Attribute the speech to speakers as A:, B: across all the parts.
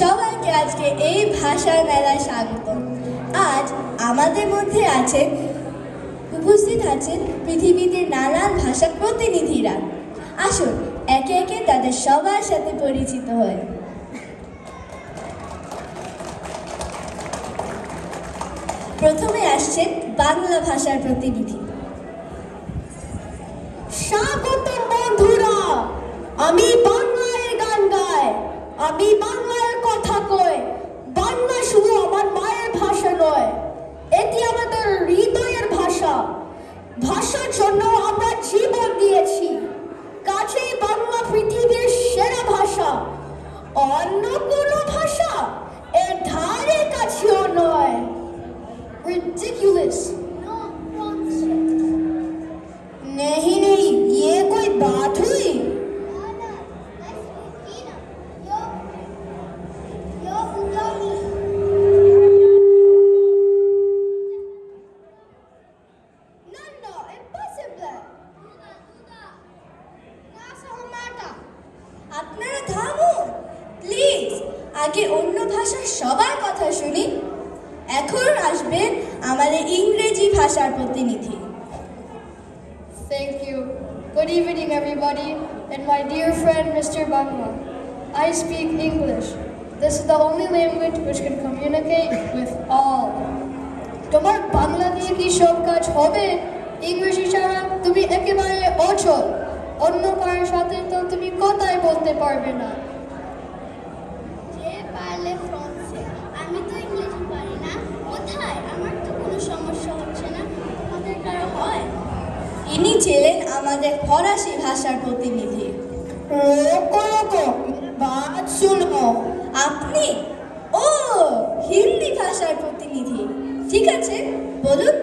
A: সবাইকে আজকে এই ভাষার মেলায় স্বাগত। আজ আমাদের মধ্যে উপস্থিত আছেন পৃথিবীতে নানান ভাষার প্রতিনিধিরা। আসুন একে একে তাদের সবার সাথে পরিচিত হই। প্রথমে আসছেন বাংলা ভাষার প্রতিনিধি।
B: স্বাগতম বন্ধুরা, আমি বাংলায় গান গাই, আমি বাংলায় কথা কই। বাংলা শুধু আমার মায়ের ভাষা নয়, এটি আমাদের হৃদয়ের ভাষা। ভাষার জন্য আমরা জীবন দিয়েছি, কাজেই বাংলা পৃথিবীর সেরা ভাষা। অন্য কোনো ভাষা এর ধারে কাছেও নয়। Ridiculous. नहीं, ये कोई बात हुई?
A: আপনারা থামুন প্লিজ, আগে অন্য ভাষার সবার কথা শুনি। এখন আসবেন আমাদের ইংরেজি ভাষার প্রতিনিধি।
C: Thank you. Good evening, everybody, and my dear friend, Mr. Bangla. I speak English. This is the only language which can communicate with all. তোমার বাংলা দিয়ে কি সব কাজ হবে? ইংরেজি ছাড়া তুমি একেবারে অচল। অন্য কারোর সাথে তো তুমি কথাই বলতে পারবে না।
D: যে পারলে ফ্রান্সে, আমি তো ইংরেজি পারি না। কোথায়? আমার তো কোনো সমস্যা হচ্ছে না। আমাদের কারো হয়?
A: ইনি ছিলেন আমাদের ফরাসি ভাষার প্রতিনিধি।
B: बात सुनो।
A: আপনি ও হিন্দি ভাষার প্রতিনিধি, ঠিক আছে বলুন।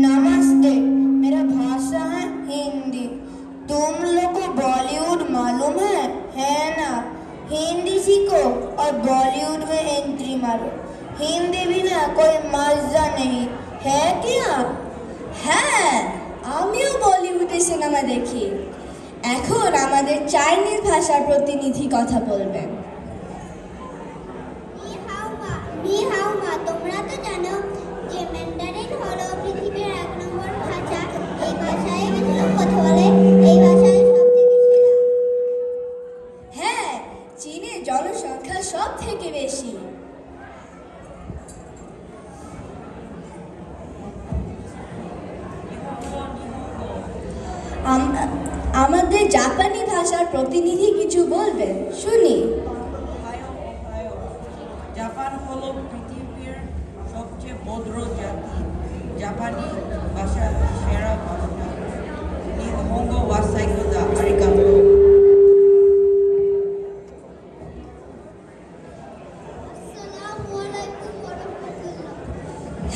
B: नमस्ते, मेरा भाषा है हिंदी। तुम लोग को बॉलीवुड मालूम है ना? हिंदी सीखो और बॉलीवुड में एंट्री मारो। हिंदी बिना कोई मजा नहीं है क्या?
A: হ্যাঁ, আমিও বলিউডে সিনেমা দেখি। এখন আমাদের চাইনিজ ভাষার প্রতিনিধি কথা বলবেন।
D: নি হাও মা, তোমরা তো জানো যে ম্যান্ডারিন হলো পৃথিবীর 1 নম্বর ভাষা। এই ভাষায় বেশি লোক কথা বলে, এই ভাষায় সবথেকে সেরা।
A: হ্যাঁ, চীনের জনসংখ্যা সব থেকে বেশি। আমাদের জাপানি ভাষার প্রতিনিধি কিছু বলবেন, শুনি।
E: জাপান হলো পৃথিবীর সবচেয়ে ভদ্র জাতি। জাপানি ভাষা সেরা ভাষা। নিহোঙ্গো ওয়া সাইকোদা আরিগাতো।
D: আসসালামু আলাইকুম ওয়া রাহমাতুল্লাহ।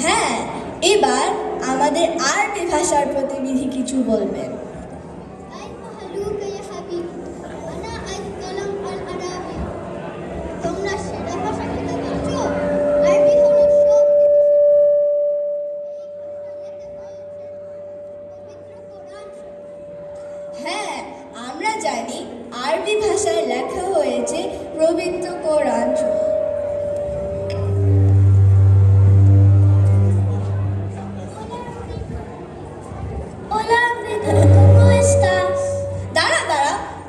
A: হ্যাঁ, এবার আমাদের আরবি ভাষার প্রতিনিধি কিছু বলবেন।
D: তোমরা সেরা ভাষা খেতে বলছো?
A: হ্যাঁ, আমরা জানি আরবি ভাষায় লেখা হয়েছে পবিত্র কোরআন। দাঁড়া,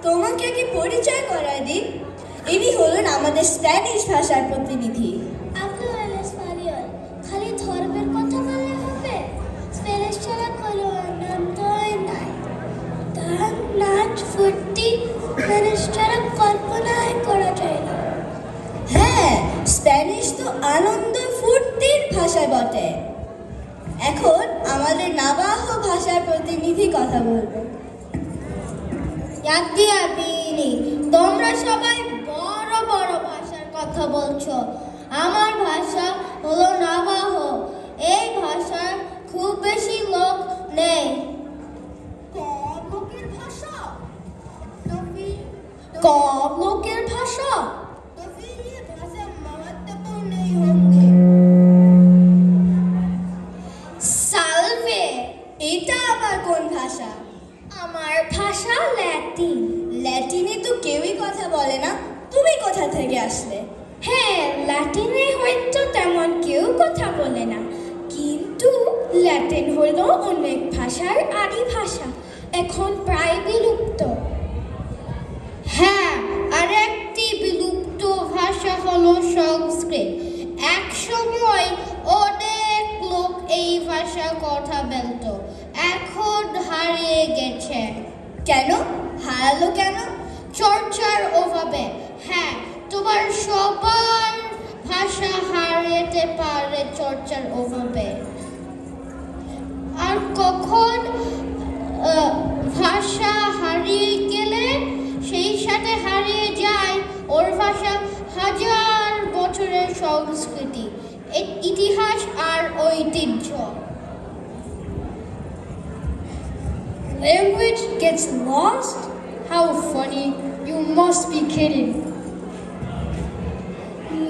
A: তোমাকে কি পরিচয় করায় দিন। ইনি হলেন আমাদের স্প্যানিশ ভাষার প্রতিনিধি।
D: খালি ধর্মের কথা বললে হবে? স্প্যানিশ ছাড়া কোনো আনন্দই নাই। গান, নাচ, ফুর্তি স্প্যানিশ ছাড়া কল্পনাই করা যায় না।
A: হ্যাঁ, স্প্যানিশ তো আনন্দ ফুর্তির ভাষা বটে। এখন আমাদের নাভাহো ভাষার প্রতিনিধি কথা বলবে।
D: তোমরা সবাই বড় বড় ভাষার কথা বলছো। আমার ভাষা হলো নাভাহো। এই ভাষার খুব বেশি লোক নেই।
B: कौन लोगों भाषा?
D: কম লোকের ভাষা?
B: तो फिर ये भाषा महत्वपूर्ण नहीं होंगे।
A: সালভে, এটা আবার কোন ভাষা?
D: আমার ভাষা ল্যাটিন।
A: কথা বলে না, তুমি কোথা থেকে আসলে?
D: হ্যাঁ, ল্যাটিনে হয়তো তেমন কেউ কথা বলে না, কিন্তু ল্যাটিন হলো অনেক ভাষার আদি ভাষা, এখন প্রায় বিলুপ্ত।
B: হ্যাঁ, আরেকটি বিলুপ্ত ভাষা হলো সংস্কৃত। এক সময় অনেক লোক এই ভাষা কথা বলতো, এখন হারিয়ে গেছে।
A: কেন হারালো কেন?
B: চর্চার অভাবে। হ্যাঁ, তোমার সবার ভাষা হারাতে পারে চর্চার অভাবে। আর কখন ভাষা হারিয়ে গেলে সেই সাথে হারিয়ে যায় ওর ভাষা, হাজার বছরের সংস্কৃতি, ইতিহাস আর ঐতিহ্য।
C: Language gets lost? How funny. You must be kidding.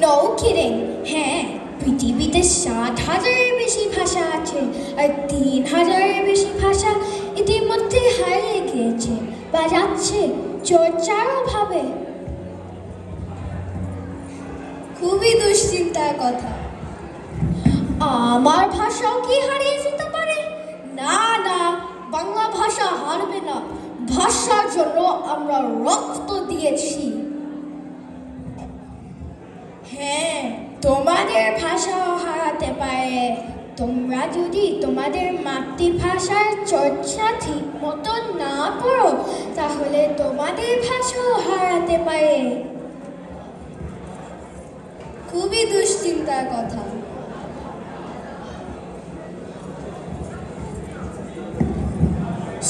D: No kidding. হ্যাঁ, পৃথিবীতে 7,000-এর বেশি ভাষা আছে, আর 3,000-এর বেশি ভাষা ইতিমধ্যে হারিয়ে গিয়েছে বা যাচ্ছে চর্চার অভাবে।
A: খুবই দুশ্চিন্তার কথা।
D: আমার ভাষাও কি হারিয়ে যেতে পারে? না না, বাংলা ভাষা হারবে না। ভাষার জন্য আমরা রক্ত দিয়েছি। হ্যাঁ, তোমাদের ভাষাও হারাতে পারে। তোমরা যদি তোমাদের মাতৃভাষার চর্চা ঠিক মতো না করো, তাহলে তোমাদের ভাষাও হারাতে পারে।
A: খুবই দুশ্চিন্তার কথা।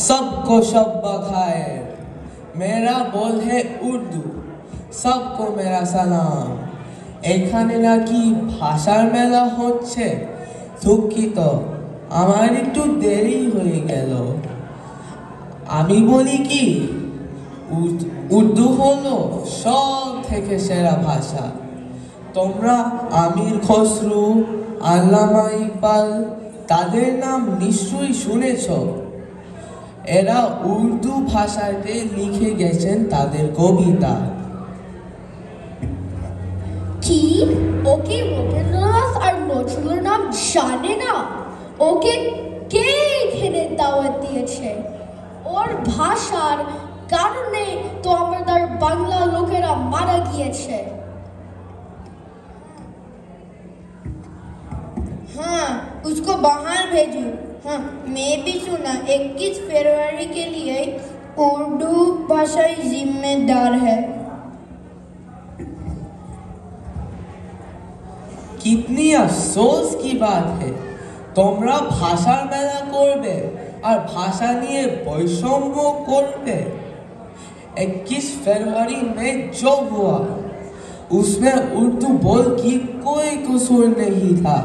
F: सबको सब बखैर, मेरा बोल है उर्दू, सबको मेरा সালাম। এখানে নাকি ভাষার মেলা হচ্ছে, দুঃখিত আমার একটু দেরি হয়ে গেল। আমি বলি কি, উর্দু হলো সব থেকে সেরা ভাষা। তোমরা আমির খসরু, আল্লামা ইকবাল, তাদের নাম নিশ্চয়ই শুনেছ। এরা উর্দু ভাষাতে লিখে গেছেন তাদের কবিতা।
D: কি ওকে রবীন্দ্রনাথ আর নজরুলের নাম জানে না? ওকে কে এখানে দাওয়াত দিয়েছে? ওর ভাষার কারণে তো আমাদের বাংলা লোকেরা মারা গিয়েছে।
B: हाँ, उसको बाहर भेजो। हाँ, मैं भी सुना 21 फरवरी के लिए उर्दू भाषाई जिम्मेदार है।
F: कितनी अफसोस की बात है, তোমরা ভাষার মেলা করবে আর ভাষা নিয়ে বৈষম্য করবে। 21 फरवरी में जो हुआ उसमें उर्दू बोल की कोई कसूर नहीं था।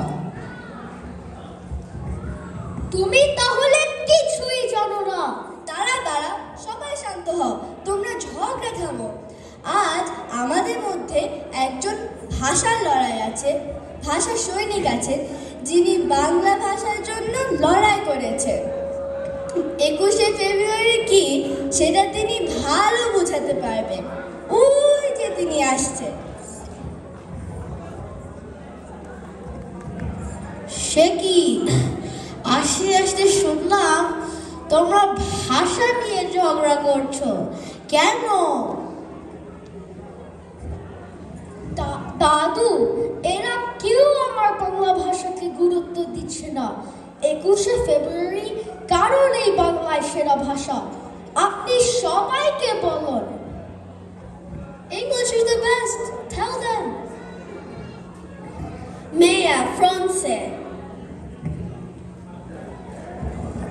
D: তুমি তাহলে কিছুই জানো না।
A: তারা তারা সবাই শান্ত হও, তোমরা ঝগড়া থামো। আজ আমাদের মধ্যে একজন ভাষার লড়াই আছে, ভাষা সৈনিক আছে, যিনি বাংলা ভাষার জন্য লড়াই করেছে। 21শে ফেব্রুয়ারি কি সেটা তিনি ভালো বোঝাতে পারবেন। ওই যে তিনি আসছে।
B: সে কি, আস্তে আস্তে শুনলাম তোমরা ভাষা নিয়ে ঝগড়া করছো, কেন?
D: দাদু, এরা কেউ আমার বাংলা ভাষাকে গুরুত্ব দিচ্ছে না। 21শে ফেব্রুয়ারি কারণ এই বাংলায় সেরা ভাষা। আপনি সবাইকে বলুন।
A: English is the best. Tell them. Meia France.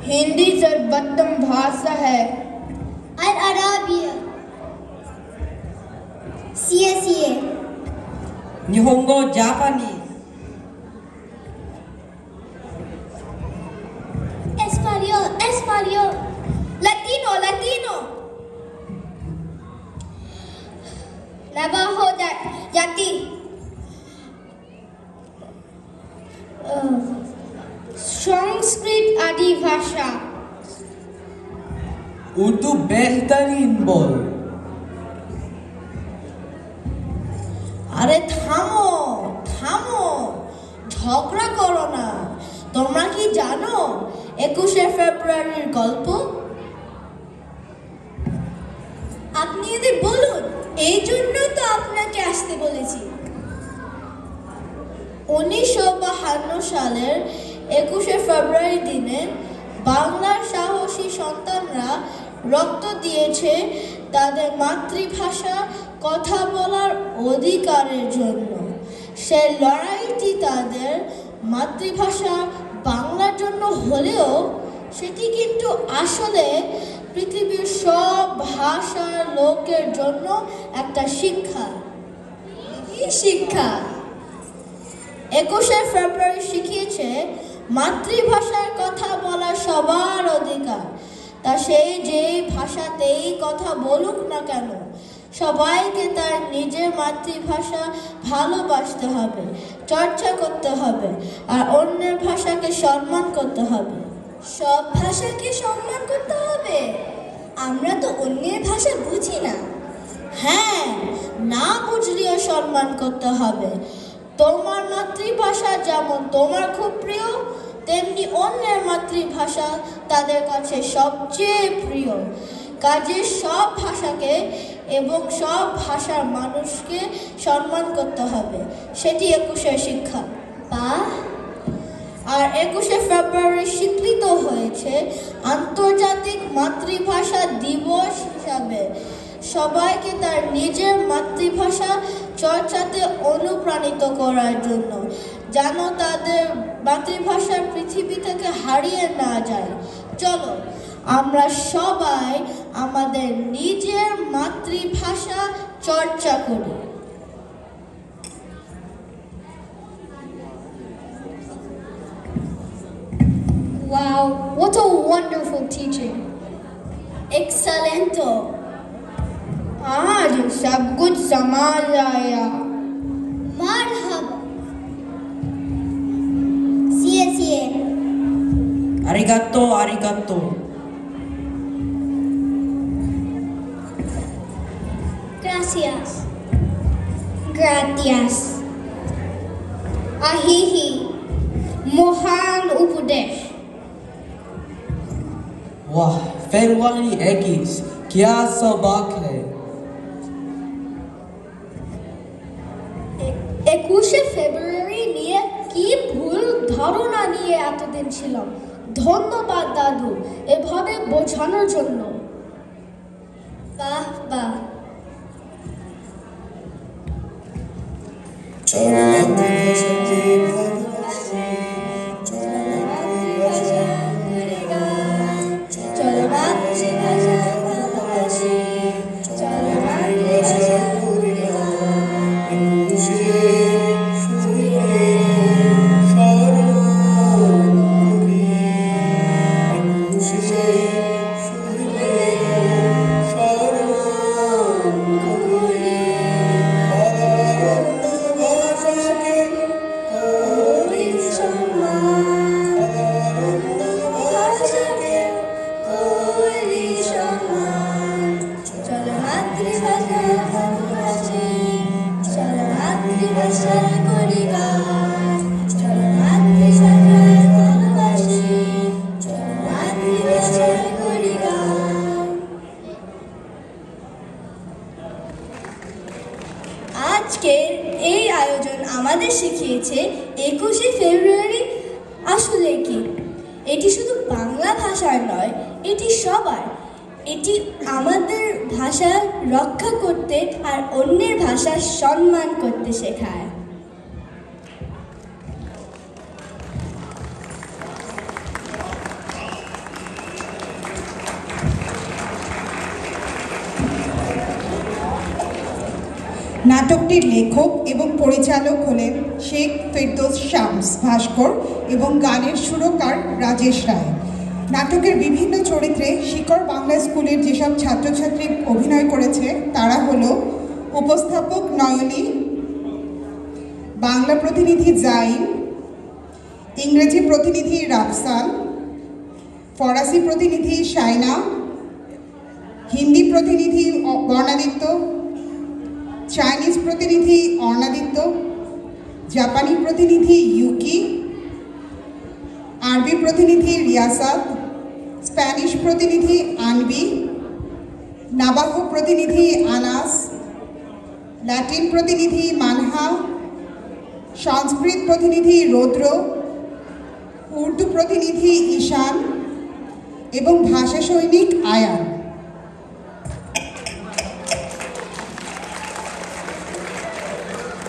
B: Hindi सर्वोत्तम भाषा है।
D: আর আরাবিয়া সিএসিএ
E: নিহঙ্গো জাপানি,
D: español español
A: Latino, Latino.
B: Navajo জাতি, সংস্কৃত আদি ভাষা।
F: उर्दू बेहतरीन बोल।
D: ঝগড়া করো না। তোমরা কি জানো 21শে ফেব্রুয়ারির গল্প?
A: আপনি এদের বলুন, এই জন্য তো আপনাকে আসতে বলেছি।
D: 1952 সালের 21শে ফেব্রুয়ারি দিনে বাংলার সাহসী সন্তানরা রক্ত দিয়েছে তাদের মাতৃভাষা কথা বলার অধিকারের জন্য। সে লড়াইটি তাদের মাতৃভাষা বাংলার জন্য হলেও সেটি কিন্তু আসলে পৃথিবীর সব ভাষার লোকের জন্য একটা শিক্ষা।
A: কি শিক্ষা?
D: 21শে ফেব্রুয়ারি শিখিয়েছে মাতৃভাষার কথা বলা সবার অধিকার। তা সেই যে ভাষাতেই কথা বলুক না কেন, সবাইকে তার নিজের মাতৃভাষা ভালোবাসতে হবে, চর্চা করতে হবে, আর অন্যের ভাষাকে সম্মান করতে হবে।
A: সব ভাষাকে সম্মান করতে হবে? আমরা তো অন্যের ভাষা বুঝি না।
D: হ্যাঁ, না বুঝলেও সম্মান করতে হবে। তোমার মাতৃভাষা যেমন তোমার খুব প্রিয়, তেমনি অন্যের মাতৃভাষা তাদের কাছে সবচেয়ে প্রিয়। কাজে সব ভাষাকে এবং সব ভাষার মানুষকে সম্মান করতে হবে। সেটি 21শে শিক্ষা।
A: বাহ!
D: আর 21শে ফেব্রুয়ারি স্বীকৃত হয়েছে আন্তর্জাতিক মাতৃভাষা দিবস হিসাবে। সবাইকে তার নিজের মাতৃভাষা চর্চাতে অনুপ্রাণিত করার জন্য, যেন তাদের মাতৃভাষা পৃথিবী থেকে হারিয়ে না যায়। চলো আমরা সবাই আমাদের নিজের মাতৃভাষা চর্চা করি।
C: Wow, what a wonderful teaching.
A: Excelento!
B: आज सब कुछ समझ आया।
A: Marhaba! CSA!
E: Arigato, arigato.
A: Gracias! Gracias! Ahihi!
D: মহান উপদেশ।
F: वाह, फरवरी 21, क्या सबक है।
D: 21শে ফেব্রুয়ারি নিয়ে কি ভুল ধারণা নিয়ে এতদিন ছিলাম। ধন্যবাদ দাদু এভাবে বোঝানোর জন্য।
A: বাহ বাহ! চলো মাতৃভাষা ভালোবাসি, চলো মাতৃভাষা ভুলি না। চলো মাতৃভাষা ভালোবাসি, চলো মাতৃভাষায় করি গান। চলো মাতৃভাষায় ভালোবাসি, চলো মাতৃভাষায় করি গান। আজকের এই আয়োজন আমাদের শিখিয়েছে 21শে ফেব্রুয়ারি আসলে কি। এটি শুধু বাংলা ভাষার নয়, এটি সবার। এটি আমাদের ভাষা রক্ষা করতে আর অন্যের ভাষার সম্মান করতে শেখায়।
G: নাটকটির লেখক এবং পরিচালক হলেন শেখ ফেরদৌস শামস ভাস্কর এবং গানের সুরকার রাজেশ রায়। নাটকের বিভিন্ন চরিত্রে শিকড় বাংলা স্কুলের যেসব ছাত্রছাত্রী অভিনয় করেছে তারা হলো উপস্থাপক নয়নী, বাংলা প্রতিনিধি জাইন, ইংরেজি প্রতিনিধি রাফসান, ফরাসি প্রতিনিধি শাইনা, হিন্দি প্রতিনিধি বর্ণাদিত্য, চাইনিজ প্রতিনিধি অর্ণাদিত্য, জাপানি প্রতিনিধি ইউকি, আরবি প্রতিনিধি রিয়াসাত, স্প্যানিশ প্রতিনিধি আনবি, নাবাহো প্রতিনিধি আনাস, ল্যাটিন প্রতিনিধি মানহা, সংস্কৃত প্রতিনিধি রৌদ্র, উর্দু প্রতিনিধি ঈশান এবং ভাষা সৈনিক আয়ান।